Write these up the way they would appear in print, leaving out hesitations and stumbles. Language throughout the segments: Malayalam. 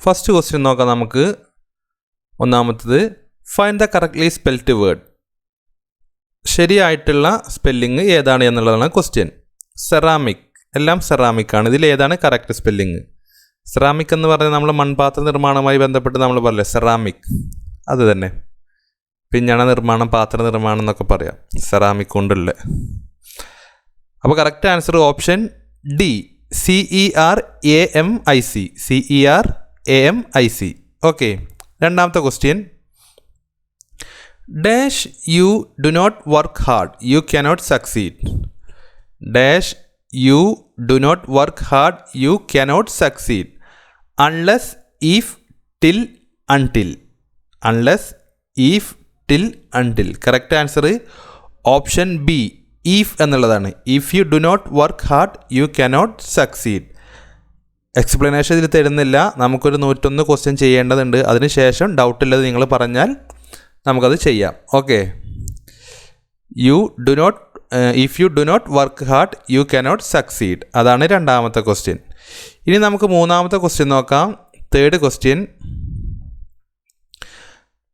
ഫസ്റ്റ് ക്വസ്റ്റ്യൻ നോക്കാം നമുക്ക്. ഒന്നാമത്തത് find the correctly spelled word. ശരിയായിട്ടുള്ള സ്പെല്ലിങ് ഏതാണ് എന്നുള്ളതാണ് ക്വസ്റ്റ്യൻ. സെറാമിക്, എല്ലാം സെറാമിക് ആണ്. ഇതിൽ ഏതാണ് കറക്റ്റ് സ്പെല്ലിങ്? സെറാമിക് എന്ന് പറഞ്ഞാൽ നമ്മൾ മൺപാത്ര നിർമ്മാണവുമായി ബന്ധപ്പെട്ട് നമ്മൾ പറയില്ലേ സെറാമിക്, അത് തന്നെ. പിഞ്ഞണ നിർമ്മാണം, പാത്ര നിർമ്മാണം എന്നൊക്കെ പറയാം, സെറാമിക് കൊണ്ടുള്ള. അപ്പോൾ correct answer option D, CERAMIC, CERAMIC. Okay, രണ്ടാമത്തെ question. Dash you do not work hard you cannot succeed. Dash you do not work hard you cannot succeed unless if till until. Unless if till until. Correct answer option B, if എന്നുള്ളതാണ്. If you do not work hard you cannot succeed. Explanation ഇതിൽ തരുന്നില്ല. നമുക്കൊരു 101 ക്വസ്റ്റ്യൻ ചെയ്യേണ്ടതുണ്ട്. അതിനുശേഷം ഡൗട്ടുള്ളത് നിങ്ങൾ പറഞ്ഞാൽ നമുക്കത് ചെയ്യാം. Okay, if you do not work hard you cannot succeed, അതാണ് രണ്ടാമത്തെ ക്വസ്റ്റ്യൻ. ഇനി നമുക്ക് മൂന്നാമത്തെ ക്വസ്റ്റ്യൻ നോക്കാം. Third question.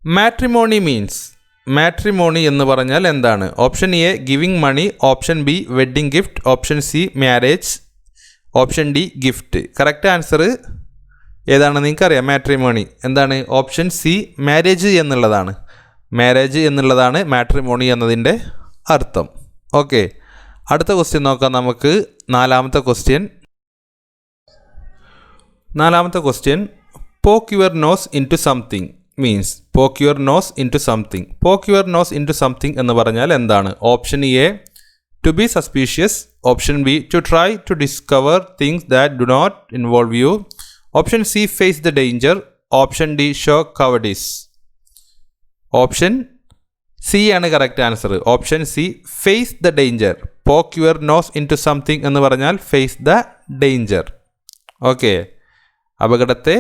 Matrimony means. Matrimony എന്ന് പറഞ്ഞാൽ എന്താണ്? Option A giving money, option B wedding gift, option C marriage, option D gift. Correct answer ഏതാണെന്ന് നിങ്ങൾക്കറിയാം? മാട്രിമോണി എന്താണ്? ഓപ്ഷൻ സി മാരേജ് എന്നുള്ളതാണ്. മാരേജ് എന്നുള്ളതാണ് മാട്രിമോണി എന്നതിൻ്റെ അർത്ഥം. ഓക്കെ, അടുത്ത ക്വസ്റ്റ്യൻ നോക്കാം നമുക്ക്. നാലാമത്തെ question. Poke your nose in to something means. Poke your nose in to something. Poke your nose in to something എന്ന് പറഞ്ഞാൽ എന്താണ്? Option A to be suspicious, option B to try to discover things that do not involve you, option C face the danger, option D show cowardice. Option C ആണ് correct answer. Option C face the danger. Poke your nose in to something എന്ന് പറഞ്ഞാൽ ഫേസ് ദ ഡേഞ്ചർ. ഓക്കെ, അപകടത്തെ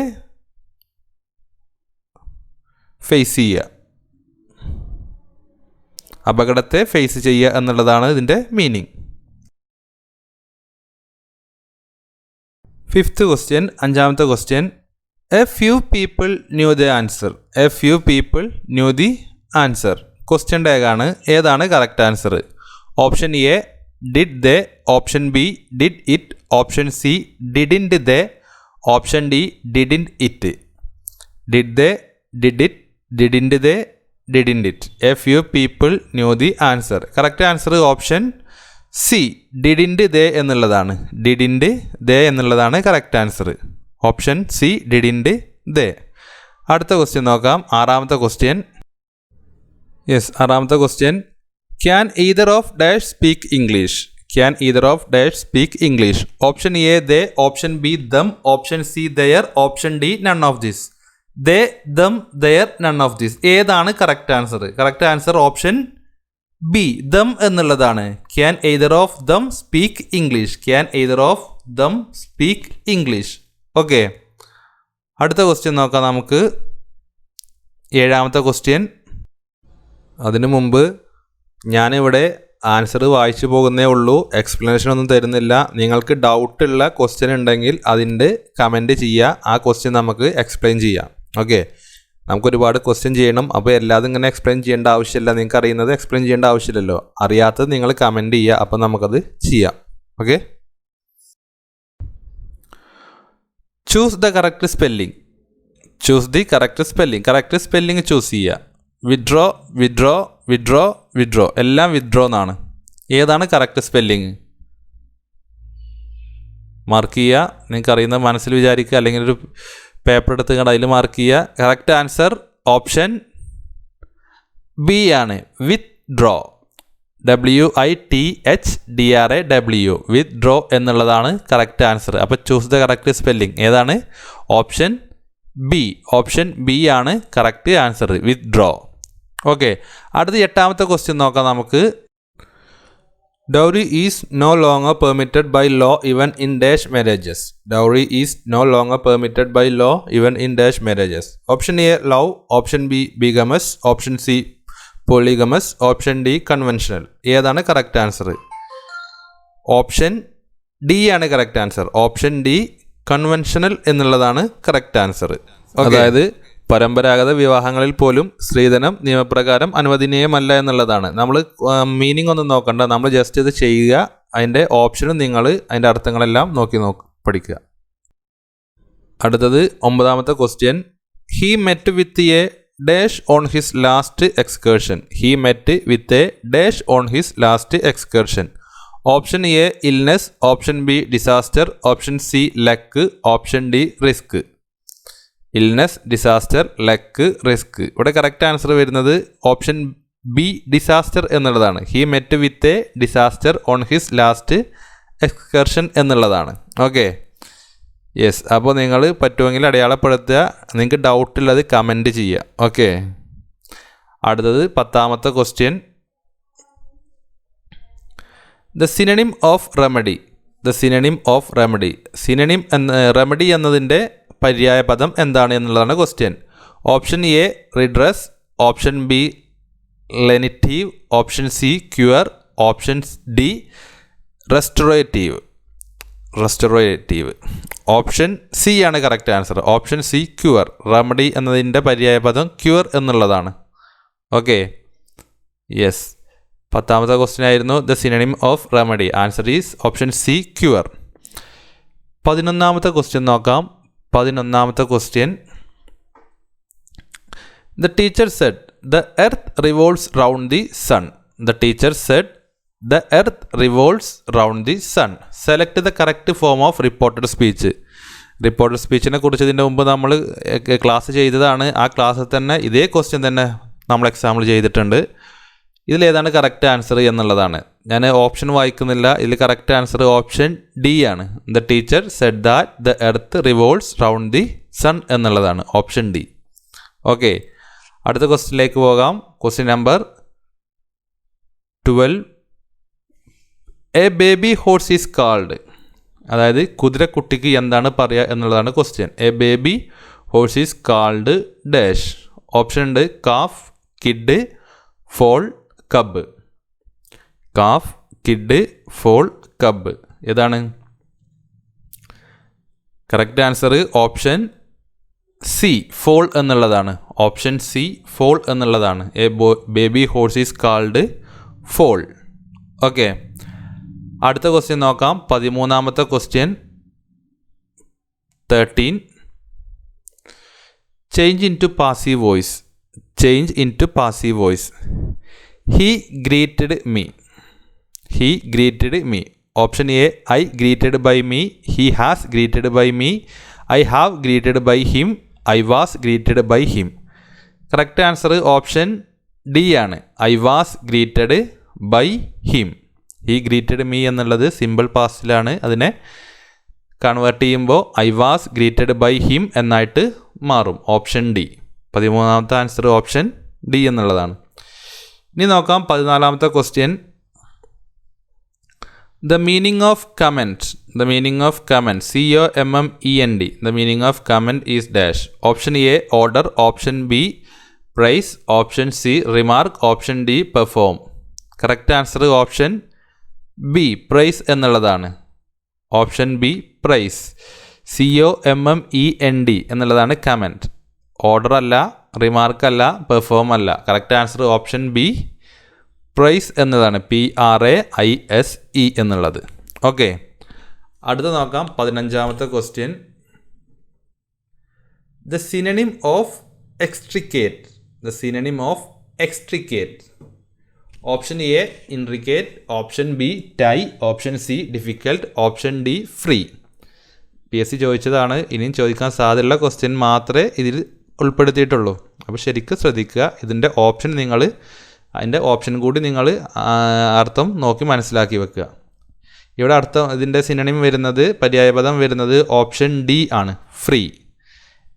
ഫേസ് ചെയ്യുക, അപകടത്തെ ഫേസ് ചെയ്യുക എന്നുള്ളതാണ് ഇതിൻ്റെ മീനിങ്. ഫിഫ്ത്ത് ക്വസ്റ്റ്യൻ, അഞ്ചാമത്തെ question. A few people knew the answer. A few people knew the answer. Question ടാഗാണ്. ഏതാണ് correct answer? Option A did they, option B did it, option C didn't they, option D didn't it. Did they, did it, didn't they, didn't it. A few people knew the answer. Correct answer option C didn't they എന്നുള്ളതാണ്. ഡിഡിൻറ്റ് ദേ എന്നുള്ളതാണ് correct answer. Option C didn't they. അടുത്ത ക്വസ്റ്റ്യൻ നോക്കാം. ആറാമത്തെ ക്വസ്റ്റ്യൻ. ആറാമത്തെ question. Can either of dash speak English. Can either of dash speak English. Option A they, option B them, option C their, option D none of this. They, them, their, none of this. ഏതാണ് correct answer? Correct answer option B them എന്നുള്ളതാണ്. Can either of them speak English. Can either of them speak English. Okay, അടുത്ത ക്വസ്റ്റ്യൻ നോക്കാം നമുക്ക്. ഏഴാമത്തെ ക്വസ്റ്റ്യൻ. അതിനു മുമ്പ് ഞാനിവിടെ ആൻസർ വായിച്ചു പോകുന്നേ ഉള്ളൂ, എക്സ്പ്ലനേഷൻ ഒന്നും തരുന്നില്ല. നിങ്ങൾക്ക് ഡൗട്ടുള്ള ക്വസ്റ്റ്യൻ ഉണ്ടെങ്കിൽ അതിൻ്റെ കമൻറ്റ് ചെയ്യുക. ആ ക്വസ്റ്റ്യൻ നമുക്ക് എക്സ്പ്ലെയിൻ ചെയ്യാം. ഓക്കെ, നമുക്കൊരുപാട് ക്വസ്റ്റ്യൻ ചെയ്യണം. അപ്പോൾ എല്ലാതും ഇങ്ങനെ എക്സ്പ്ലെയിൻ ചെയ്യേണ്ട ആവശ്യമില്ല. നിങ്ങൾക്ക് അറിയുന്നത് എക്സ്പ്ലെയിൻ ചെയ്യേണ്ട ആവശ്യമില്ലല്ലോ. അറിയാത്തത് നിങ്ങൾ കമൻറ്റ് ചെയ്യുക, അപ്പോൾ നമുക്കത് ചെയ്യാം. Okay, choose the correct spelling. Choose the correct spelling. Correct spelling choose ചെയ്യുക. Withdraw, withdraw, withdraw, withdraw. എല്ലാം വിഡ്രോ എന്നാണ്. ഏതാണ് കറക്റ്റ് സ്പെല്ലിംഗ്? മാർക്ക് ചെയ്യുക. നിങ്ങൾക്ക് അറിയുന്ന മനസ്സിൽ വിചാരിക്കുക, അല്ലെങ്കിൽ ഒരു പേപ്പർ എടുത്ത് കണ്ട് അതിൽ മാർക്ക് ചെയ്യുക. കറക്റ്റ് ആൻസർ ഓപ്ഷൻ ബി ആണ്, വിത്ത്ഡ്രോ. WITHDRAW, വിത്ത്ഡ്രോ എന്നുള്ളതാണ് കറക്റ്റ് ആൻസർ. അപ്പോൾ ചൂസ് ദ കറക്റ്റ് സ്പെല്ലിംഗ് ഏതാണ്? Option B. ഓപ്ഷൻ ബി ആണ് കറക്റ്റ് ആൻസർ, വിത്ത്ഡ്രോ. ഓക്കെ, അടുത്ത എട്ടാമത്തെ ക്വസ്റ്റ്യൻ നോക്കാം നമുക്ക്. Dowry is no longer permitted by law even in dash marriages. Dowry is no longer permitted by law even in dash marriages. Option A love, option B bigamous, option C polygamous, option D conventional. ഏതാണ് കറക്റ്റ് ആൻസർ? ഓപ്ഷൻ ഡി ആണ് correct answer. Option D conventional എന്നുള്ളതാണ് കറക്റ്റ് ആൻസർ. അതായത് പരമ്പരാഗത വിവാഹങ്ങളിൽ പോലും സ്ത്രീധനം നിയമപ്രകാരം അനുവദനീയമല്ല എന്നുള്ളതാണ്. നമ്മൾ മീനിങ് ഒന്നും നോക്കണ്ട, നമ്മൾ ജസ്റ്റ് ഇത് ചെയ്യുക, അതിൻ്റെ ഓപ്ഷനും നിങ്ങൾ അതിൻ്റെ അർത്ഥങ്ങളെല്ലാം നോക്കി പഠിക്കുക. അടുത്തത് 9ാമത്തെ question. He met with a dash on his last excursion. He met with a dash on his last excursion. Option A illness, option B disaster, option C luck, option D risk. Illness, disaster, luck, risk. ഇവിടെ കറക്റ്റ് ആൻസർ വരുന്നത് ഓപ്ഷൻ ബി ഡിസാസ്റ്റർ എന്നുള്ളതാണ്. He met with a disaster on his last excursion എന്നുള്ളതാണ്. Okay, yes. അപ്പോൾ നിങ്ങൾ പറ്റുമെങ്കിൽ അടയാളപ്പെടുത്തുക, നിങ്ങൾക്ക് ഡൗട്ടുള്ളത് കമൻറ്റ് ചെയ്യുക. ഓക്കെ, അടുത്തത് 10ാമത്തെ question. The synonym of remedy. The synonym of remedy. Synonym remedy എന്നതിൻ്റെ പര്യായ പദം എന്താണ് എന്നുള്ളതാണ് question. Option A redress, option B lenitive, option C cure, option D restorative. Restorative. Option C ആണ് correct answer. Option C cure. Remedy എന്നതിൻ്റെ പര്യായ പദം ക്യൂർ എന്നുള്ളതാണ്. Okay, yes. 10ാമത്തെ ക്വസ്റ്റ്യൻ ആയിരുന്നു the synonym of remedy. Answer is option C cure. 11ാമത്തെ ക്വസ്റ്റ്യൻ നോക്കാം. 11ാമത്തെ question. The teacher said the earth revolves round the sun. The teacher said the earth revolves round the sun. Select the correct form of reported speech. Reported സ്പീച്ചിനെ കുറിച്ച് ഇതിൻ്റെ മുമ്പ് നമ്മൾ ക്ലാസ് ചെയ്തതാണ്. ആ ക്ലാസ്സിൽ തന്നെ ഇതേ ക്വസ്റ്റ്യൻ തന്നെ നമ്മൾ എക്സാമ്പിൾ ചെയ്തിട്ടുണ്ട്. ഇതിലേതാണ് കറക്റ്റ് ആൻസർ എന്നുള്ളതാണ്. ഞാൻ ഓപ്ഷൻ വായിക്കുന്നില്ല. ഇതിൽ കറക്റ്റ് ആൻസർ ഓപ്ഷൻ ഡി ആണ്. The teacher said that the earth revolves round the sun എന്നുള്ളതാണ് ഓപ്ഷൻ ഡി. ഓക്കെ, അടുത്ത ക്വസ്റ്റ്യനിലേക്ക് പോകാം. Question number 12. A baby horse is called. അതായത് കുതിരക്കുട്ടിക്ക് എന്താണ് പറയുക എന്നുള്ളതാണ് question. A baby horse is called dash. Option ഉണ്ട് calf, kid, foal, cub. Calf, kid, foal, cub. ഏതാണ് correct answer? Option C foal എന്നുള്ളതാണ്. ഓപ്ഷൻ സി ഫോൾ എന്നുള്ളതാണ്. A baby horse is called fall. Okay, അടുത്ത ക്വസ്റ്റ്യൻ നോക്കാം. 13ാമത്തെ question. 13. Change in to passive voice. Change in to passive voice. He greeted me. He greeted me. Option A I greeted by me, he has greeted by me, I have greeted by him, I was greeted by him. Correct answer option D ആണ്. I was greeted by him. He greeted me എന്നുള്ളത് സിമ്പിൾ പാസ്റ്റിലാണ്. അതിനെ കൺവേർട്ട് ചെയ്യുമ്പോൾ I was greeted by him എന്നായിട്ട് മാറും. Option D. 13ാമത്തെ ആൻസർ ഓപ്ഷൻ ഡി എന്നുള്ളതാണ്. ഇനി നോക്കാം 14ാമത്തെ question. The meaning of comment. The meaning of comment. COMMENT. The meaning of comment is dash. Option A order, option B praise, option C remark, option D perform. Correct answer option B praise എന്നുള്ളതാണ്. Option B praise. COMMENT എന്നുള്ളതാണ് കമൻറ്റ്. ഓർഡർ അല്ല, റിമാർക്ക് അല്ല, പെർഫോം അല്ല. Correct answer option B praise എന്നതാണ്. PRAISE എന്നുള്ളത്. ഓക്കെ, അടുത്ത നോക്കാം 15ാമത്തെ question. The synonym of extricate. The synonym of extricate. Option A intricate, option B tie, option C difficult, option D free. PSC ചോദിച്ചതാണ്. ഇനിയും ചോദിക്കാൻ സാധ്യതയുള്ള ക്വസ്റ്റ്യൻ മാത്രമേ ഇതിൽ ഉൾപ്പെടുത്തിയിട്ടുള്ളൂ. അപ്പോൾ ശരിക്കും ശ്രദ്ധിക്കുക. ഇതിൻ്റെ ഓപ്ഷൻ നിങ്ങൾ അതിൻ്റെ ഓപ്ഷൻ കൂടി നിങ്ങൾ അർത്ഥം നോക്കി മനസ്സിലാക്കി വെക്കുക. ഇവിടെ അർത്ഥം ഇതിൻ്റെ സിനണിം വരുന്നത്, പര്യായപദം വരുന്നത് ഓപ്ഷൻ ഡി ആണ്, free.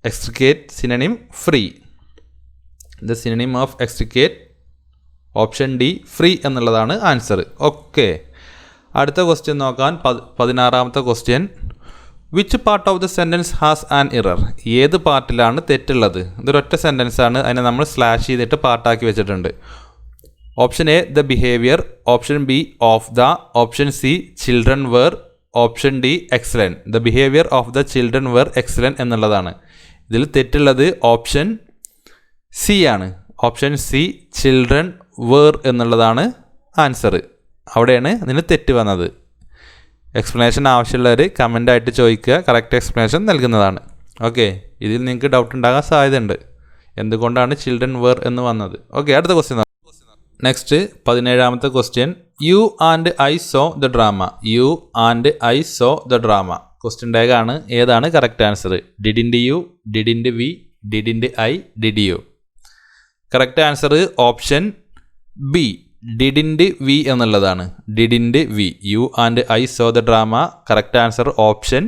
Extricate synonym free. The synonym of extricate option D free എന്നുള്ളതാണ് ആൻസർ. ഓക്കെ, അടുത്ത ക്വസ്റ്റ്യൻ നോക്കാൻ 16ാമത്തെ question. Which part of the sentence has an error. ഏത് പാർട്ടിലാണ് തെറ്റുള്ളത്? ഇതൊരൊറ്റ സെൻറ്റൻസാണ്. അതിനെ നമ്മൾ സ്ലാഷ് ചെയ്തിട്ട് പാർട്ടാക്കി വെച്ചിട്ടുണ്ട്. Option A the behaviour, option B of the, option C children were, option D excellent. The behaviour of the children were excellent എന്നുള്ളതാണ്. ഇതിൽ തെറ്റുള്ളത് ഓപ്ഷൻ സി ആണ്. ഓപ്ഷൻ സി ചിൽഡ്രൻ വേർ എന്നുള്ളതാണ് ആൻസർ. അവിടെയാണ് ഇതിന് തെറ്റ് വന്നത്. എക്സ്പ്ലനേഷൻ ആവശ്യമുള്ളവർ കമൻ്റായിട്ട് ചോദിക്കുക, കറക്റ്റ് എക്സ്പ്ലനേഷൻ നൽകുന്നതാണ്. ഓക്കെ, ഇതിൽ നിങ്ങൾക്ക് ഡൗട്ട് ഉണ്ടാകാൻ സാധ്യതയുണ്ട് എന്തുകൊണ്ടാണ് ചിൽഡ്രൻ വേർ എന്ന് വന്നത്. ഓക്കെ, അടുത്ത ക്വസ്റ്റ്യൻ. നെക്സ്റ്റ് 17ാമത്തെ question. You and I saw the drama. You and I saw the drama. Question tag ആണ്. ഏതാണ് correct answer? Didn't you, didn't we, didn't I, did you. Correct answer option B didn't we എന്നുള്ളതാണ്. Didn't we. You and I saw the drama. Correct answer option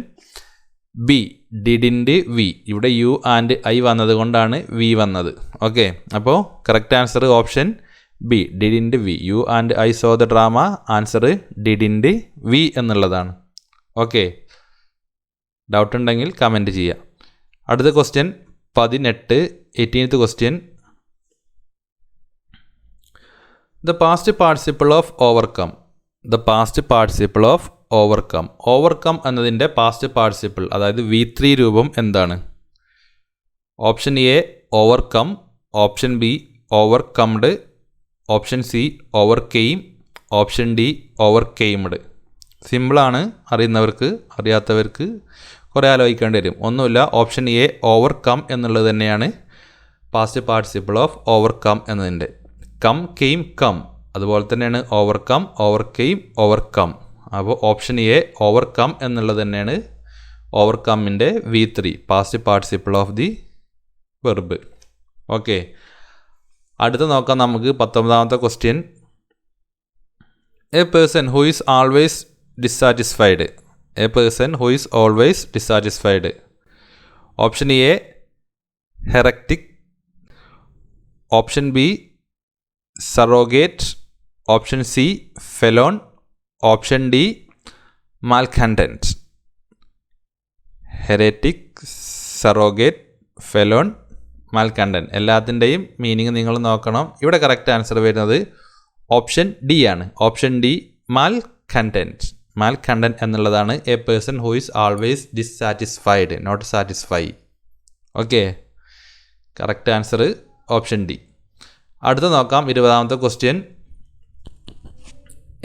B didn't we. ഇവിടെ യു ആൻഡ് ഐ വന്നത് കൊണ്ടാണ് വി വന്നത്. ഓക്കെ, അപ്പോൾ correct answer option B didn't we. You and I saw the drama. Answer didn't we എന്നുള്ളതാണ്. ഓക്കെ, ഡൗട്ട് ഉണ്ടെങ്കിൽ കമൻറ്റ് ചെയ്യുക. അടുത്ത question 18th question. The past participle of overcome. The past participle of overcome. Overcome എന്നതിൻ്റെ പാസ്റ്റ് പാർട്ടിസിപ്പിൾ അതായത് V3 രൂപം എന്താണ്? Option A overcome, option B overcomed, option C overcame, option D overcamed. സിമ്പിളാണ്, അറിയുന്നവർക്ക്. അറിയാത്തവർക്ക് കുറേ ആലോചിക്കേണ്ടി വരും. ഒന്നുമില്ല, ഓപ്ഷൻ എ ഓവർകം എന്നുള്ളത് തന്നെയാണ് പാസ്റ്റ് പാർട്ടിസിപ്പിൾ ഓഫ് ഓവർകം എന്നതിൻ്റെ. Come, came, come. അതുപോലെ തന്നെയാണ് ഓവർകം, ഓവർകെയിം, ഓവർകം. അപ്പോൾ ഓപ്ഷൻ എ ഓവർകം എന്നുള്ളത് തന്നെയാണ് ഓവർകമ്മിൻ്റെ V3 past participle of the verb. Okay, അടുത്ത നോക്കാം നമുക്ക് 19ാമത്തെ question. A person who is always dissatisfied. A person who is always dissatisfied. Option A heretic, option B surrogate, option C felon, option D malcontent. Heretic, surrogate, felon, malcontent. എല്ലാത്തിൻ്റെയും മീനിങ് നിങ്ങൾ നോക്കണം. ഇവിടെ കറക്റ്റ് ആൻസർ വരുന്നത് ഓപ്ഷൻ ഡി ആണ്. Option D malcontent. മാൽകണ്ടൻറ്റ് എന്നുള്ളതാണ് a person who is always dissatisfied, not satisfy. Okay, correct answer option D. അടുത്ത നോക്കാം 20ാമത്തെ question.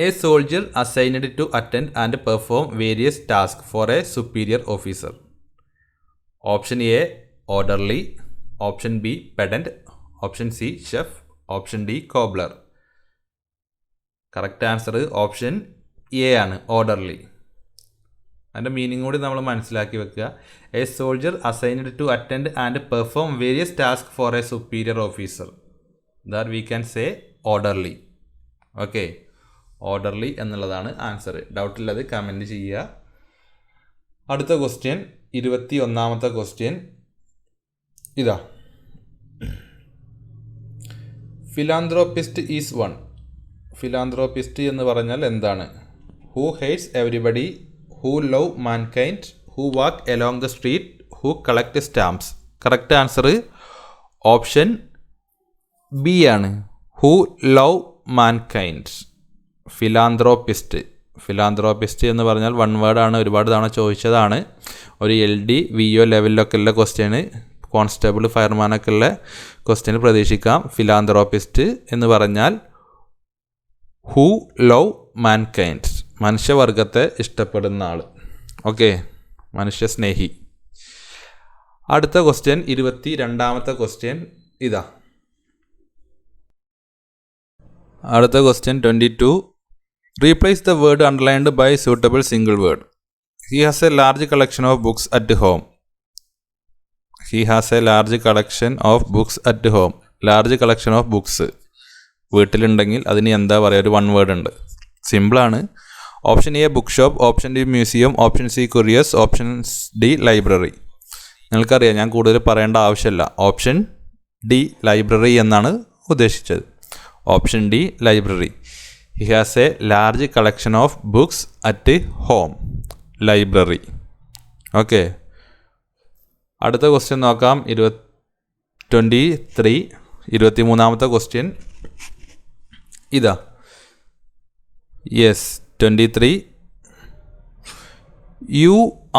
A soldier assigned to attend and perform various task for a superior officer. Option A orderly, option B pedant, option C chef, option D cobbler. Correct answer option A ആണ്, ഓർഡർലി. അതിൻ്റെ മീനിങ് കൂടി നമ്മൾ മനസ്സിലാക്കി വെക്കുക. A soldier assigned to attend and perform various task for a superior officer. That we can say orderly. Okay, orderly എന്നുള്ളതാണ് ആൻസർ. ഡൗട്ടില്ലത് കമൻറ്റ് ചെയ്യുക. അടുത്ത ക്വസ്റ്റ്യൻ 21ാമത്തെ ക്വസ്റ്റ്യൻ ഇതാ. Philanthropist is one. ഫിലാന്ത്രോപ്പിസ്റ്റ് എന്ന് പറഞ്ഞാൽ എന്താണ്? Who hates everybody, who love mankind, who walk along the street, who collect stamps. Correct answer option B ആണ്, who love mankind. Philanthropist. Philanthropist എന്ന് പറഞ്ഞാൽ വൺ വേർഡാണ്, ഒരുപാട് തവണ ചോദിച്ചതാണ്. ഒരു LD VO ലെവലിലൊക്കെ ഉള്ള ക്വസ്റ്റ്യന്, കോൺസ്റ്റബിൾ ഫയർമാനൊക്കെ ഉള്ള ക്വസ്റ്റ്യന് പ്രതീക്ഷിക്കാം. ഫിലാന്ത്രോപ്പിസ്റ്റ് എന്ന് പറഞ്ഞാൽ ഹൂ ലവ് മാൻകൈൻഡ്, മനുഷ്യവർഗത്തെ ഇഷ്ടപ്പെടുന്ന ആൾ. ഓക്കെ, മനുഷ്യസ്നേഹി. അടുത്ത ക്വസ്റ്റ്യൻ 22ാമത്തെ ക്വസ്റ്റ്യൻ ഇതാ. അടുത്ത question 22. Replace the word underlined by suitable single word. He has a large collection of books at home. He has a large collection of books at home. Large collection of books വീട്ടിലുണ്ടെങ്കിൽ അതിന് എന്താ പറയുക? ഒരു വൺ വേർഡ് ഉണ്ട്. സിമ്പിളാണ്. Option A book shop, option D museum, option C curious, option D library. നിങ്ങൾക്കറിയാം, ഞാൻ കൂടുതൽ പറയേണ്ട ആവശ്യമില്ല. ഓപ്ഷൻ ഡി ലൈബ്രറി എന്നാണ് ഉദ്ദേശിച്ചത്. Option D library. He has a large collection of books at home. Library. Okay, അടുത്ത ക്വസ്റ്റ്യൻ നോക്കാം. 23ാമത്തെ ക്വസ്റ്റ്യൻ ഇതാ. Yes, 23. You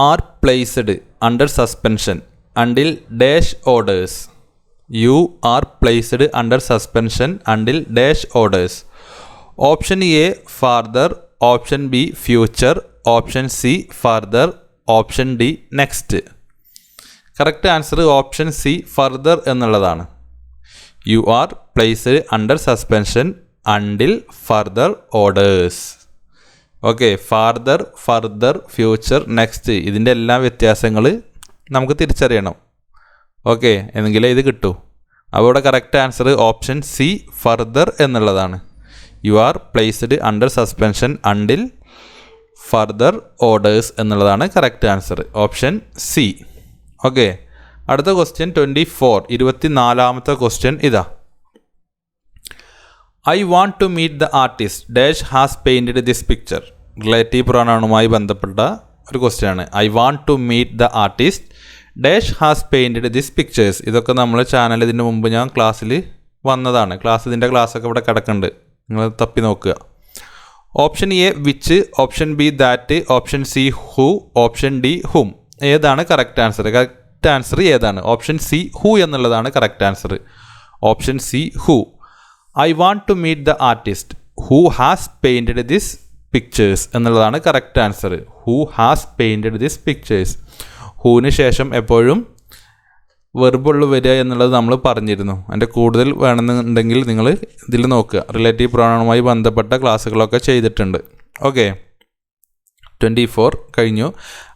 are placed under suspension until dash orders. You are placed under suspension until dash orders. Option A farther, option B future, option C further, option D next. Correct answer option C further എന്നുള്ളതാണ്. You are placed under suspension until further orders. Okay, farther, further, future, next, ഇതിൻ്റെ എല്ലാ വ്യത്യാസങ്ങൾ നമുക്ക് തിരിച്ചറിയണം. ഓക്കെ, എന്നെങ്കിലേ ഇത് കിട്ടൂ. അപ്പോൾ ഇവിടെ correct answer option C further എന്നുള്ളതാണ്. You are placed under suspension until further orders എന്നുള്ളതാണ് correct answer, option C. Okay, അടുത്ത ക്വസ്റ്റ്യൻ 24, 24ാമത്തെ ക്വസ്റ്റ്യൻ ഇതാ. I want to meet the artist dash has painted this picture. Relative പ്രൊനൗണുമായി ബന്ധപ്പെട്ട ഒരു ക്വസ്റ്റ്യൻ ആണ്. I want to meet the artist dash has painted this pictures. ഇതൊക്കെ നമ്മൾ ചാനൽ ഇതിന് മുമ്പ് ഞാൻ ക്ലാസ്സിൽ വന്നതാണ്. ഇതിൻ്റെ ക്ലാസ്സൊക്കെ ഇവിടെ കിടക്കുന്നുണ്ട്, നിങ്ങൾ തപ്പി നോക്കുക. Option A which, option B that, option C who, option D whom. ഏതാണ് കറക്റ്റ് ആൻസർ? കറക്റ്റ് ആൻസർ ഏതാണ്? ഓപ്ഷൻ സി ഹു എന്നുള്ളതാണ് correct answer. Option C who. I want to meet the artist who has painted this pictures എന്നുള്ളതാണ് correct answer. Who has painted this pictures. ഹൂവിന് ശേഷം എപ്പോഴും വെർബുള്ളു വരിക എന്നുള്ളത് നമ്മൾ പറഞ്ഞിരുന്നു. അതിൻ്റെ കൂടുതൽ വേണമെന്നുണ്ടെങ്കിൽ നിങ്ങൾ ഇതിൽ നോക്കുക. റിലേറ്റീവ് പ്രൊനൗണുമായി ബന്ധപ്പെട്ട ക്ലാസ്സുകളൊക്കെ ചെയ്തിട്ടുണ്ട്. ഓക്കെ, 24 കഴിഞ്ഞു.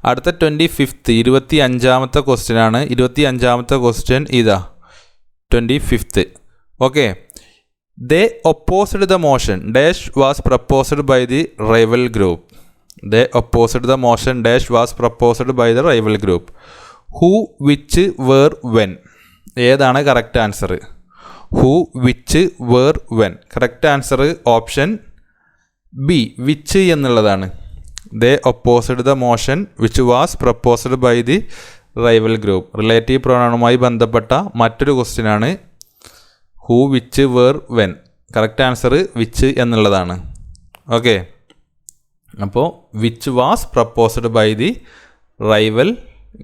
അടുത്ത 25th 25ാമത്തെ ക്വസ്റ്റ്യൻ ആണ്. 25ാമത്തെ ക്വസ്റ്റ്യൻ ഇതാ, 25th. Okay, they opposed the motion dash was proposed by the rival group. They opposed the motion dash was proposed by the rival group. Who, which, where, when. ഏതാണ് correct answer? Who, which, where, when. Correct answer option B which എന്നുള്ളതാണ്. They opposed the motion which was proposed by the rival group. Relative പ്രൊനൗണുമായി ബന്ധപ്പെട്ട മറ്റൊരു ക്വസ്റ്റ്യൻ ആണ് who, which, where, when. Correct answer which എന്നുള്ളതാണ്. ഓക്കെ, അപ്പോൾ which was proposed by the rival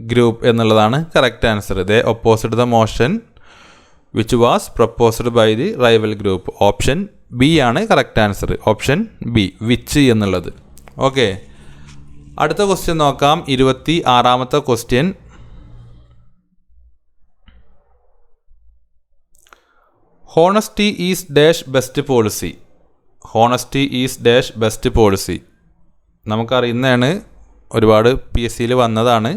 group എന്നുള്ളതാണ് correct answer. They opposed the motion which was proposed by the rival group. Option B ആണ് correct answer. Option B which എന്നുള്ളത്. ഓക്കെ, അടുത്ത ക്വസ്റ്റ്യൻ നോക്കാം. 26ാമത്തെ question. Honesty is dash best policy. Honesty is dash best policy. നമുക്കറിയുന്നതാണ്, ഒരുപാട് PSCയിൽ വന്നതാണ്.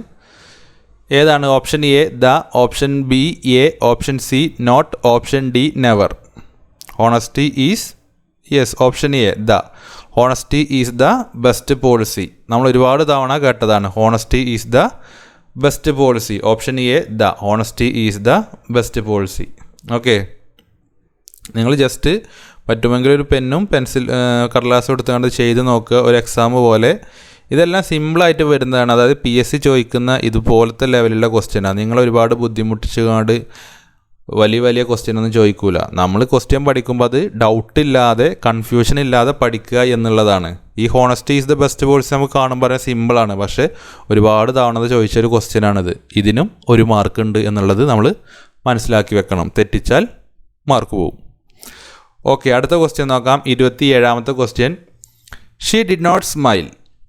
ഏതാണ്? Option A the, option B A, option C not, option D never. Honesty is, yes, option A the. Honesty is the best policy. നമ്മൾ ഒരുപാട് തവണ കേട്ടതാണ്. Honesty is the best policy. Option A the. Honesty is the best policy. Okay, നിങ്ങൾ ജസ്റ്റ് പറ്റുമെങ്കിൽ ഒരു പെന്നും കടലാസും എടുത്തുകൊണ്ട് ചെയ്ത് നോക്കുക, ഒരു എക്സാം പോലെ. ഇതെല്ലാം സിമ്പിളായിട്ട് വരുന്നതാണ്. അതായത് PSC ചോദിക്കുന്ന ഇതുപോലത്തെ ലെവലിലുള്ള ക്വസ്റ്റ്യനാണ്. നിങ്ങൾ ഒരുപാട് ബുദ്ധിമുട്ടിച്ചുകൊണ്ട് വലിയ ക്വസ്റ്റ്യൻ ഒന്നും ചോദിക്കൂല. നമ്മൾ ക്വസ്റ്റ്യൻ പഠിക്കുമ്പോൾ അത് ഡൗട്ടില്ലാതെ, കൺഫ്യൂഷൻ ഇല്ലാതെ പഠിക്കുക എന്നുള്ളതാണ്. ഈ honesty is the best policy നമുക്ക് കാണുമ്പോൾ പറയാൻ സിമ്പിളാണ്, പക്ഷേ ഒരുപാട് തവണ ചോദിച്ചൊരു ക്വസ്റ്റ്യനാണിത്. ഇതിനും ഒരു മാർക്ക് ഉണ്ട് എന്നുള്ളത് നമ്മൾ മനസ്സിലാക്കി വെക്കണം. തെറ്റിച്ചാൽ മാർക്ക് പോവും. ഓക്കെ, അടുത്ത ക്വസ്റ്റ്യൻ നോക്കാം. 27ാമത്തെ question. She did not smile.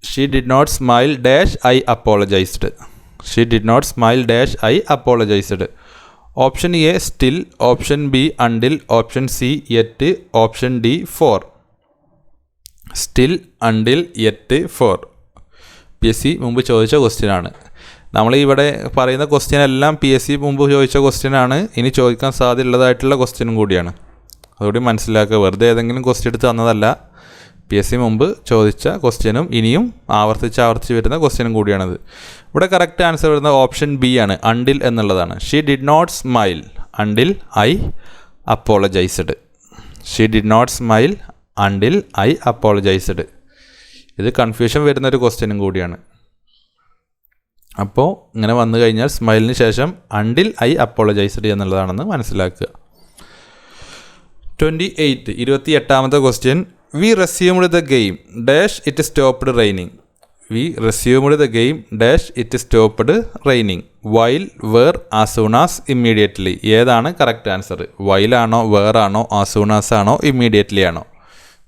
She did not smile dash I apologised. She did not smile dash I apologised. Option A still, option B until, option C yet, option D for. Still, until, yet, for. PSC മുമ്പ് ചോദിച്ച ക്വസ്റ്റ്യനാണ്. നമ്മൾ ഇവിടെ പറയുന്ന ക്വസ്റ്റ്യൻ എല്ലാം PSC മുമ്പ് ചോദിച്ച ക്വസ്റ്റ്യനാണ്. ഇനി ചോദിക്കാൻ സാധ്യതയുള്ളതായിട്ടുള്ള ക്വസ്റ്റ്യനും കൂടിയാണ്. അതുകൂടി മനസ്സിലാക്കുക. വെറുതെ ഏതെങ്കിലും ക്വസ്റ്റ്യൻ എടുത്ത് തന്നതല്ല. PSC മുമ്പ് ചോദിച്ച ക്വസ്റ്റ്യനും ഇനിയും ആവർത്തിച്ച് വരുന്ന ക്വസ്റ്റ്യനും കൂടിയാണിത്. ഇവിടെ കറക്റ്റ് ആൻസർ വരുന്നത് ഓപ്ഷൻ ബി ആണ്, അണ്ടിൽ എന്നുള്ളതാണ്. She did not smile until I apologised. She did not smile until I apologised. ഇത് കൺഫ്യൂഷൻ വരുന്നൊരു ക്വസ്റ്റ്യനും കൂടിയാണ്. അപ്പോൾ ഇങ്ങനെ വന്നു കഴിഞ്ഞാൽ സ്മൈലിന് ശേഷം അണ്ടിൽ ഐ അപ്പോളജൈസ്ഡ് എന്നുള്ളതാണെന്ന് മനസ്സിലാക്കുക. 28 28ാമത്തെ question. We resumed the game dash it stopped raining. We resumed the game dash it stopped raining while where as soon as immediately. ഏതാണ് കറക്റ്റ് ആൻസർ? വൈലാണോ, വേർ ആണോ, ആസ് സൂൺ ആസ് ആണോ, ഇമ്മീഡിയറ്റ്ലി ആണോ?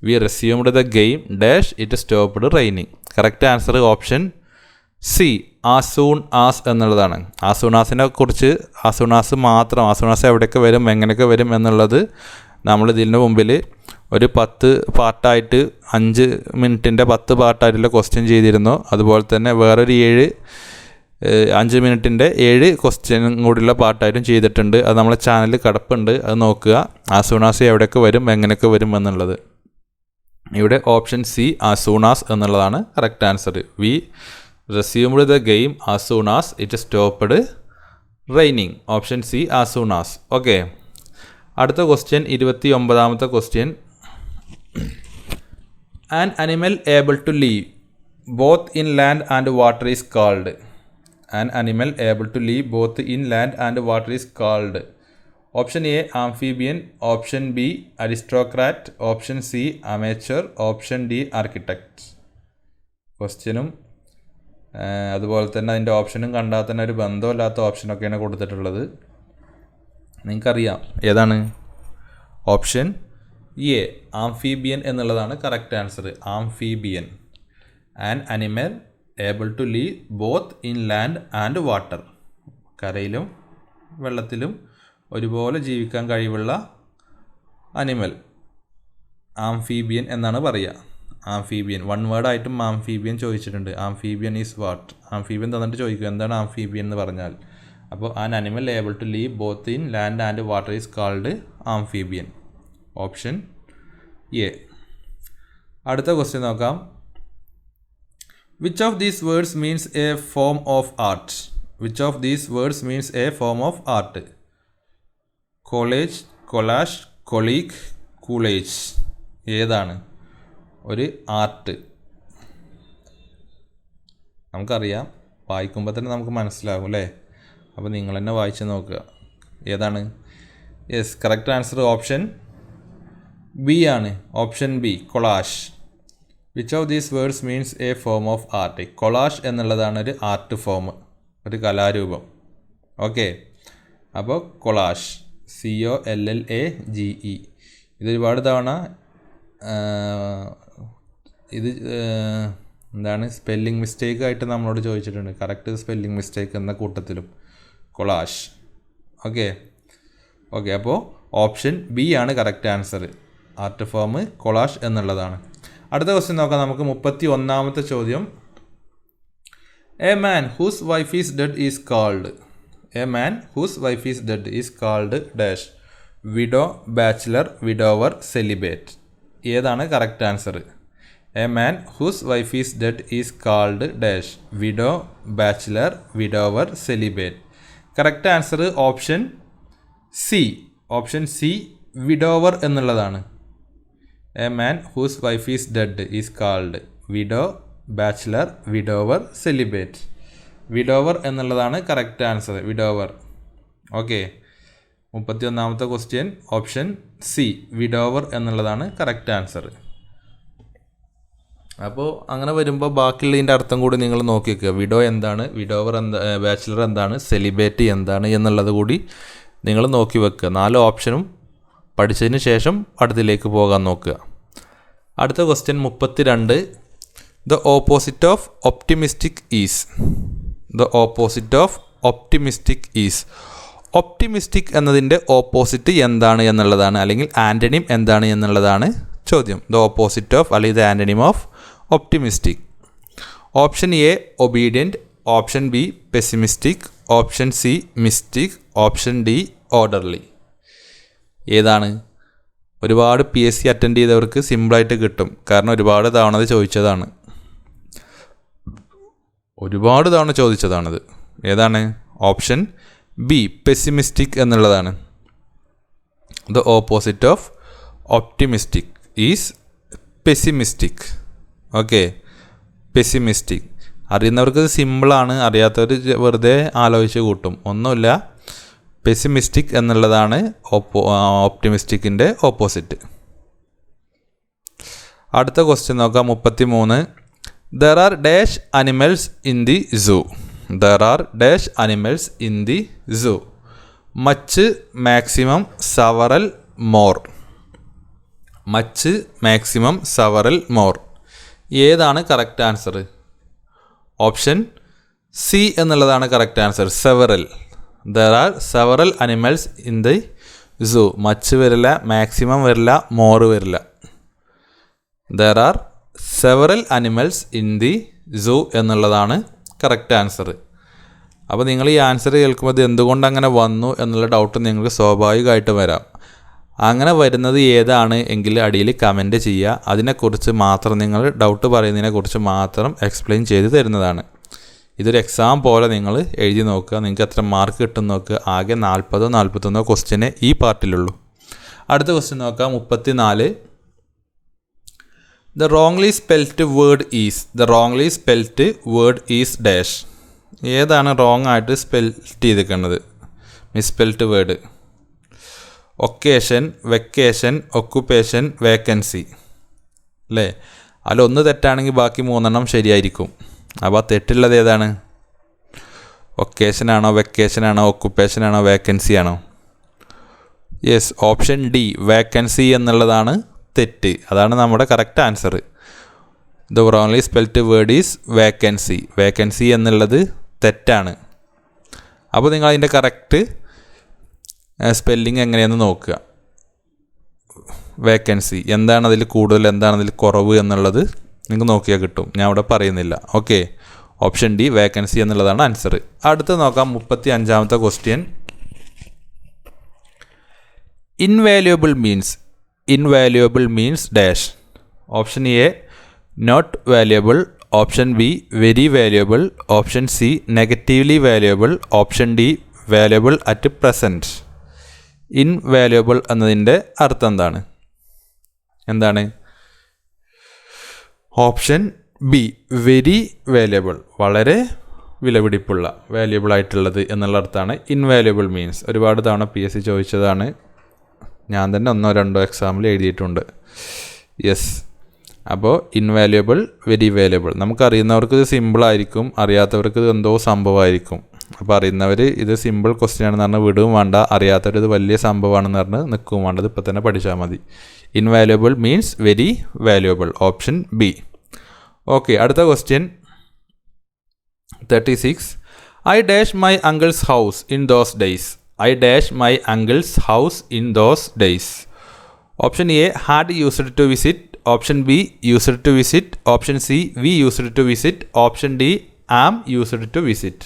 We resumed the game dash it stopped raining. Correct answer option C, as soon as എന്നുള്ളതാണ്. ആസ് സൂൺ ആസിനെ കുറിച്ച് ആസ് സൂൺ ആസ് മാത്രം, ആസ് സൂൺ ആസ് എവിടെയൊക്കെ വരും, എങ്ങനെയൊക്കെ വരും എന്നുള്ളത് നമ്മൾ ഇതിന് മുമ്പിൽ ഒരു 10 പാർട്ടായിട്ട് 5 മിനിറ്റിൻ്റെ 10 പാർട്ടായിട്ടുള്ള ക്വസ്റ്റ്യൻ ചെയ്തിരുന്നു. അതുപോലെ തന്നെ വേറൊരു 5 മിനിറ്റിൻ്റെ 7 ക്വസ്റ്റ്യനും കൂടിയുള്ള പാർട്ടായിട്ടും ചെയ്തിട്ടുണ്ട്. അത് നമ്മളെ ചാനലിൽ കിടപ്പുണ്ട്, അത് നോക്കുക. ആസ് സൂൺ ആസ് എവിടെയൊക്കെ വരും, എങ്ങനെയൊക്കെ വരും എന്നുള്ളത്. ഇവിടെ option C, as soon as എന്നുള്ളതാണ് correct answer. We resumed the game as soon as it stopped raining. Option C, as soon as. Okay, അടുത്ത ക്വസ്റ്റ്യൻ 29ാമത്തെ question. An animal able to live both in land and water is called. An animal able to live both in land and water is called. Option A amphibian, option B aristocrat, option C amateur, option D architect. ക്വസ്റ്റ്യനും അതുപോലെ തന്നെ അതിൻ്റെ ഓപ്ഷനും കണ്ടാൽ തന്നെ ഒരു ബന്ധമില്ലാത്ത ഓപ്ഷനൊക്കെയാണ് കൊടുത്തിട്ടുള്ളത്. നിങ്ങൾക്കറിയാം ഏതാണ്? ഓപ്ഷൻ എ ആംഫീബിയൻ എന്നുള്ളതാണ് correct answer. Amphibian, an animal able to live both in land and water. കരയിലും വെള്ളത്തിലും ഒരുപോലെ ജീവിക്കാൻ കഴിവുള്ള അനിമൽ ആംഫീബിയൻ എന്നാണ് പറയുക. ആംഫീബിയൻ, വൺ വേർഡായിട്ടും ആംഫീബിയൻ ചോദിച്ചിട്ടുണ്ട്. Amphibian is what? ആംഫീബിയൻ തന്നിട്ട് ചോദിക്കുക എന്താണ് ആംഫീബിയൻ എന്ന് പറഞ്ഞാൽ. അപ്പോൾ an animal able to live both in land and water is called amphibian. Option A. അടുത്ത ക്വസ്റ്റ്യൻ നോക്കാം. Which of these words means a form of art? Which of these words means a form of art? College, collage, colleague, coolage. ഏതാണ് ഒരു ആർട്ട്? നമുക്കറിയാം, വായിക്കുമ്പോൾ തന്നെ നമുക്ക് മനസ്സിലാകും അല്ലേ? അപ്പോൾ നിങ്ങൾ തന്നെ വായിച്ച് നോക്കുക ഏതാണ്. Yes, correct answer option B ആണ്. Option B, collage. Which of these words means a form of art? Collage എന്നുള്ളതാണ് ഒരു ആർട്ട് ഫോം, ഒരു കലാരൂപം. ഓക്കെ, അപ്പോൾ കൊളാഷ്, COLLAGE. ഇതൊരുപാട് തവണ ഇത് എന്താണ് സ്പെല്ലിംഗ് മിസ്റ്റേക്ക് ആയിട്ട് നമ്മളോട് ചോദിച്ചിട്ടുണ്ട്. കറക്റ്റ് സ്പെല്ലിംഗ് മിസ്റ്റേക്ക് എന്ന കൂട്ടത്തിലും കൊളാഷ്. ഓക്കെ, അപ്പോൾ ഓപ്ഷൻ ബി ആണ് correct answer. Art form collage എന്നുള്ളതാണ്. അടുത്ത ക്വസ്റ്റ്യൻ നോക്കാം നമുക്ക്. 31ാമത്തെ ചോദ്യം. A man whose wife is dead is called. A man whose wife is dead is called dash. Widow, bachelor, widower, celibate. ഏതാണ് correct answer? A man whose wife is dead is called dash. Widow, bachelor, widower, celibate. Correct answer option C. Option C, widower എന്നുള്ളതാണ്. A man whose wife is dead is called widow, bachelor, widower, celibate. Widower എന്നുള്ളതാണ് കറക്റ്റ് ആൻസർ. വിഡോവർ. ഓക്കെ, 31ാമത്തെ ക്വസ്റ്റ്യൻ ഓപ്ഷൻ സി, വിഡോവർ എന്നുള്ളതാണ് കറക്റ്റ് ആൻസർ. അപ്പോൾ അങ്ങനെ വരുമ്പോൾ ബാക്കിയുള്ളതിൻ്റെ അർത്ഥം കൂടി നിങ്ങൾ നോക്കി വയ്ക്കുക. വിഡോ എന്താണ്, വിഡോവർ എന്താ, ബാച്ചിലർ എന്താണ്, സെലിബേറ്റ് എന്താണ് എന്നുള്ളത് കൂടി നിങ്ങൾ നോക്കി വെക്കുക. 4 ഓപ്ഷനും പഠിച്ചതിന് ശേഷം അടുത്തിലേക്ക് പോകാൻ നോക്കുക. അടുത്ത question 32. The opposite of optimistic is. The opposite of optimistic is. Optimistic എന്നതിൻ്റെ ഓപ്പോസിറ്റ് എന്താണ് എന്നുള്ളതാണ്, അല്ലെങ്കിൽ ആൻറ്റണിം എന്താണ് എന്നുള്ളതാണ് ചോദ്യം. ദ ഓപ്പോസിറ്റ് ഓഫ് അല്ലെങ്കിൽ the antonym of optimistic. Option A obedient, option B pessimistic, option C mystic, option D orderly. ഏതാണ്? ഒരുപാട് PSC അറ്റൻഡ് ചെയ്തവർക്ക് സിമ്പിളായിട്ട് കിട്ടും, കാരണം ഒരുപാട് തവണ ചോദിച്ചതാണ്. ഒരുപാട് തവണ ചോദിച്ചതാണത്. ഏതാണ്? ഓപ്ഷൻ ബി പെസിമിസ്റ്റിക് എന്നുള്ളതാണ്. The opposite of optimistic is pessimistic. Okay, pessimistic. അറിയുന്നവർക്ക് സിമ്പിളാണ്, അറിയാത്തവർ വെറുതെ ആലോചിച്ച് കൂട്ടും. ഒന്നുമില്ല, പെസിമിസ്റ്റിക് എന്നുള്ളതാണ് ഓപ്റ്റിമിസ്റ്റിക്കിൻ്റെ ഓപ്പോസിറ്റ്. അടുത്ത ക്വസ്റ്റ്യൻ നോക്കാം. 33. There are dash animals in the zoo. There are dash animals in the zoo. Much, maximum, several, more. Much, maximum, several, more. ഏതാണ് കറക്റ്റ് ആൻസർ? ഓപ്ഷൻ സി എന്നുള്ളതാണ് correct answer. Several. There are several animals in the zoo. Much വരില്ല, മാക്സിമം വരില്ല, മോർ വരില്ല. There are several animals in the zoo എന്നുള്ളതാണ് കറക്റ്റ് ആൻസർ. അപ്പോൾ നിങ്ങൾ ഈ ആൻസർ കേൾക്കുമ്പോൾ ഇത് എന്തുകൊണ്ട് അങ്ങനെ വന്നു എന്നുള്ള ഡൗട്ട് നിങ്ങൾക്ക് സ്വാഭാവികമായിട്ട് വരാം. അങ്ങനെ വരുന്നത് ഏതാണ് എങ്കിൽ അടിയിൽ കമൻറ്റ് ചെയ്യുക. അതിനെക്കുറിച്ച് മാത്രം നിങ്ങൾ ഡൗട്ട് പറയുന്നതിനെക്കുറിച്ച് മാത്രം എക്സ്പ്ലെയിൻ ചെയ്ത് തരുന്നതാണ്. ഇതൊരു എക്സാം പോലെ നിങ്ങൾ എഴുതി നോക്കുക. നിങ്ങൾക്ക് എത്ര മാർക്ക് കിട്ടും നോക്കുക. ആകെ 40-41 ക്വസ്റ്റ്യനെ ഈ പാർട്ടിലുള്ളൂ. അടുത്ത ക്വസ്റ്റ്യൻ നോക്കാം. 34. The wrongly spelt word is. The wrongly spelt word is dash. ഏതാണ് റോങ് ആയിട്ട് സ്പെൽറ്റ് ചെയ്തിരിക്കുന്നത്? Misspelt word. Occasion, vacation, occupation, vacancy അല്ലേ? അതിലൊന്ന് തെറ്റാണെങ്കിൽ ബാക്കി 3 ശരിയായിരിക്കും. അപ്പോൾ തെറ്റുള്ളത് ഏതാണ്? ഒക്കേഷനാണോ, വെക്കേഷനാണോ, ഒക്കുപ്പേഷനാണോ, വേക്കൻസി ആണോ? യെസ്, ഓപ്ഷൻ ഡി വേക്കൻസി എന്നുള്ളതാണ് തെറ്റ്. അതാണ് നമ്മുടെ correct answer. The wrongly spelt word is vacancy. Vacancy എന്നുള്ളത് തെറ്റാണ്. അപ്പോൾ നിങ്ങൾ അതിൻ്റെ കറക്റ്റ് സ്പെല്ലിങ് എങ്ങനെയെന്ന് നോക്കുക. വേക്കൻസി എന്താണ് അതിൽ കൂടുതൽ, എന്താണ് അതിൽ കുറവ് എന്നുള്ളത് നിങ്ങൾക്ക് നോക്കിയാൽ കിട്ടും. ഞാൻ ഇവിടെ പറയുന്നില്ല. ഓക്കെ, ഓപ്ഷൻ ഡി വേക്കൻസി എന്നുള്ളതാണ് ആൻസർ. അടുത്ത് നോക്കാം. 35ാമത്തെ question. Invaluable means. Invaluable means dash. Option A, not valuable. Option B, very valuable. Option C, negatively valuable. Option D, valuable at present. Invaluable എന്നതിൻ്റെ അർത്ഥം എന്താണ്? ഓപ്ഷൻ ബി വെരി വാല്യുബിൾ, വളരെ വിലപിടിപ്പുള്ള, വാല്യുബിൾ ആയിട്ടുള്ളത് എന്നുള്ള അർത്ഥമാണ് ഇൻവാല്യുബിൾ മീൻസ്. ഒരുപാട് തവണ PSC ചോദിച്ചതാണ്. ഞാൻ തന്നെ 1-2 എക്സാമ്പിൾ എഴുതിയിട്ടുണ്ട്. യെസ്, അപ്പോൾ ഇൻവാല്യുബിൾ, വെരി വാല്യുബിൾ. നമുക്കറിയുന്നവർക്ക് ഇത് സിമ്പിളായിരിക്കും, അറിയാത്തവർക്ക് ഇത് എന്തോ സംഭവമായിരിക്കും. അപ്പോൾ അറിയുന്നവർ ഇത് സിമ്പിൾ ക്വസ്റ്റ്യൻ ആണെന്ന് പറഞ്ഞാൽ വിടുകയും വേണ്ട, അറിയാത്തവർ ഇത് വലിയ സംഭവമാണെന്ന് പറഞ്ഞ് നിൽക്കുകയും വേണ്ടത് ഇപ്പം തന്നെ പഠിച്ചാൽ മതി. Invaluable means very valuable. Option B. Okay, അടുത്ത question 36. I dash my uncle's house in those days. I dash my uncle's house in those days. Option A, had used to visit. Option B, used to visit. Option C, we used to visit. Option D, am used to visit.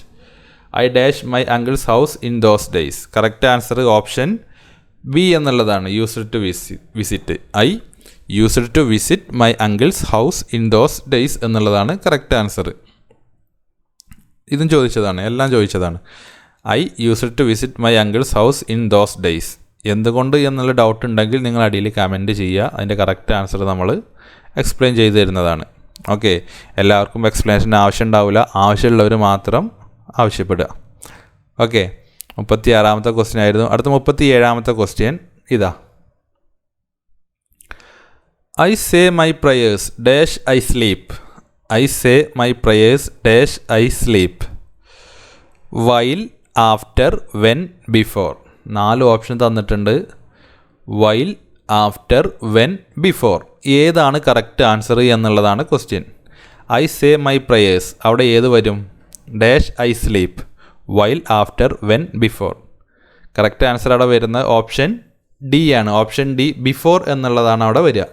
I dash my uncle's house in those days. Correct answer option B എന്നുള്ളതാണ്. used to visit. I used to visit my uncle's house in those days എന്നുള്ളതാണ് കറക്റ്റ് ആൻസർ. ഇതും ചോദിച്ചതാണ്, എല്ലാം ചോദിച്ചതാണ്. I used to visit my uncle's house in those days. എന്തുകൊണ്ട് എന്നുള്ള ഡൗട്ട് ഉണ്ടെങ്കിൽ നിങ്ങൾ അടിയിൽ കമൻറ്റ് ചെയ്യുക. അതിൻ്റെ കറക്റ്റ് ആൻസർ നമ്മൾ എക്സ്പ്ലെയിൻ ചെയ്തു തരുന്നതാണ്. ഓക്കെ, എല്ലാവർക്കും എക്സ്പ്ലനേഷൻ ആവശ്യം ഉണ്ടാവില്ല, ആവശ്യമുള്ളവർ മാത്രം ആവശ്യപ്പെടുക. ഓക്കെ, 36ാമത്തെ ക്വസ്റ്റ്യൻ ആയിരുന്നു. അടുത്ത 37ാമത്തെ ക്വസ്റ്റ്യൻ ഇതാ. I say my prayers dash I sleep. I say my prayers dash I sleep. While, after, when, before. 4 option തന്നിട്ടുണ്ട്. While, after, when, before. ഏതാണ് കറക്റ്റ് ആൻസർ എന്നുള്ളതാണ് question. I say my prayers, അവിടെ ഏത് വരും? Dash I sleep. While, after, when, before. Correct answer അവിടെ വരുന്നത് ഓപ്ഷൻ ഡി ആണ്. ഓപ്ഷൻ ഡി ബിഫോർ എന്നുള്ളതാണ് അവിടെ വരിക.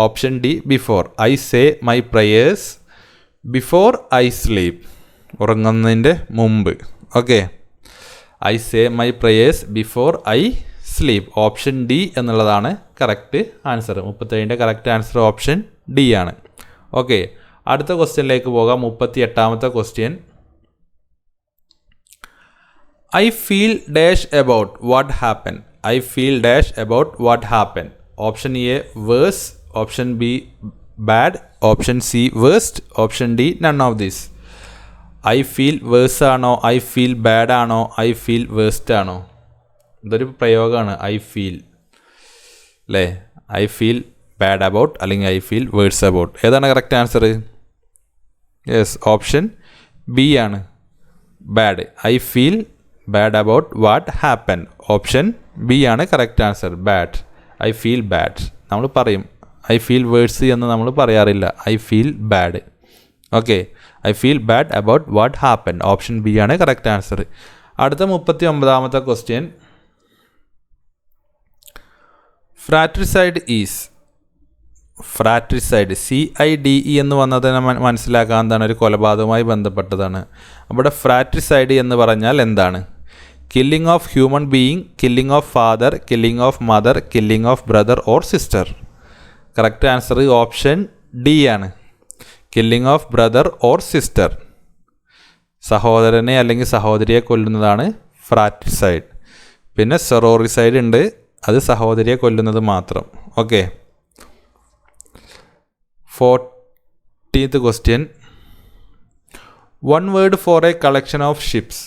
Option D before. I say my prayers before I sleep. ഉറങ്ങുന്നതിൻ്റെ മുമ്പ്. Okay, I say my prayers before I sleep. Option D എന്നുള്ളതാണ് കറക്റ്റ് ആൻസർ. 37ൻ്റെ കറക്റ്റ് ആൻസർ ഓപ്ഷൻ ഡി ആണ്. ഓക്കെ, അടുത്ത ക്വസ്റ്റ്യനിലേക്ക് പോകാം. 38ാമത്തെ question. I feel dash about what happened. I feel dash about what happened. Option A, worse. Option B, bad. Option C, worst. Option D, none of this. I feel worse ആണോ, I feel bad ആണോ, I feel worst ആണോ? ഇതൊരു പ്രയോഗമാണ് ഐ ഫീൽ അല്ലേ. ഐ ഫീൽ ബാഡ് അബൌട്ട് അല്ലെങ്കിൽ ഐ ഫീൽ വേഴ്സ് അബൌട്ട്. ഏതാണ് correct answer? Yes, option B ആണ് bad. I feel bad about what happen. Option B ആണ് correct answer, bad. I feel bad നമ്മൾ പറയും, ഐ ഫീൽ വേഴ്സ് എന്ന് നമ്മൾ പറയാറില്ല, I feel bad. Okay, I feel bad about what happen. Option B ആണ് കറക്റ്റ് ആൻസർ. അടുത്ത 39ാമത്തെ question. Fratricide is. Fratricide CIDE എന്ന് വന്നത് മനസ്സിലാക്കാൻ എന്താണ്, ഒരു കൊലപാതകവുമായി ബന്ധപ്പെട്ടതാണ്. അവിടെ ഫ്രാട്രിസൈഡ് എന്ന് പറഞ്ഞാൽ എന്താണ്? Killing of human being, killing of father, killing of mother, killing of brother or sister. Correct answer option D ആണ്, killing of brother or sister. സഹോദരനെ അല്ലെങ്കിൽ സഹോദരിയെ കൊല്ലുന്നതാണ് ഫ്രാട്രിസൈഡ്. പിന്നെ സെറോറിസൈഡ് ഉണ്ട്, അത് സഹോദരിയെ കൊല്ലുന്നത് മാത്രം. Okay, 40th question. One word for a collection of ships.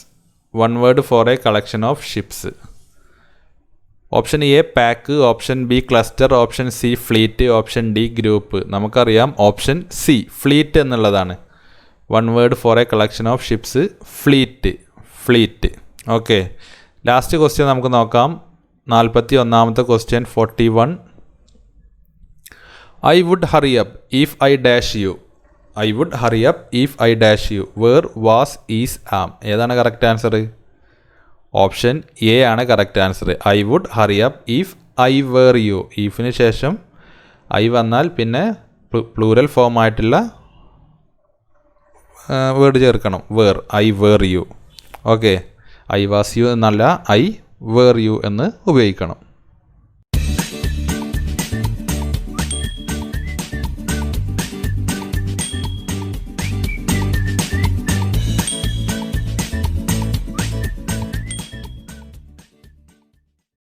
One word for a collection of ships. Option A pack, option B cluster, option C fleet, option D group. നമുക്കറിയാം ഓപ്ഷൻ സി ഫ്ലീറ്റ് എന്നുള്ളതാണ്. One word for a collection of ships, fleet. Fleet. Okay, last question നമുക്ക് നോക്കാം. 41ാമത്തെ question 41. I would hurry up if I dash you. I would hurry up if I dash U. Were, was, is, am. ഏതാണ് കറക്റ്റ് ആൻസർ? ഓപ്ഷൻ എ ആണ് correct answer. I would hurry up if I were you. ഈഫിന് ശേഷം ഐ വന്നാൽ പിന്നെ പ്ലൂരൽ ഫോം ആയിട്ടുള്ള വേർഡ് ചേർക്കണം, were. I were you. Okay, I was you എന്നല്ല, ഐ വേർ യു എന്ന് ഉപയോഗിക്കണം.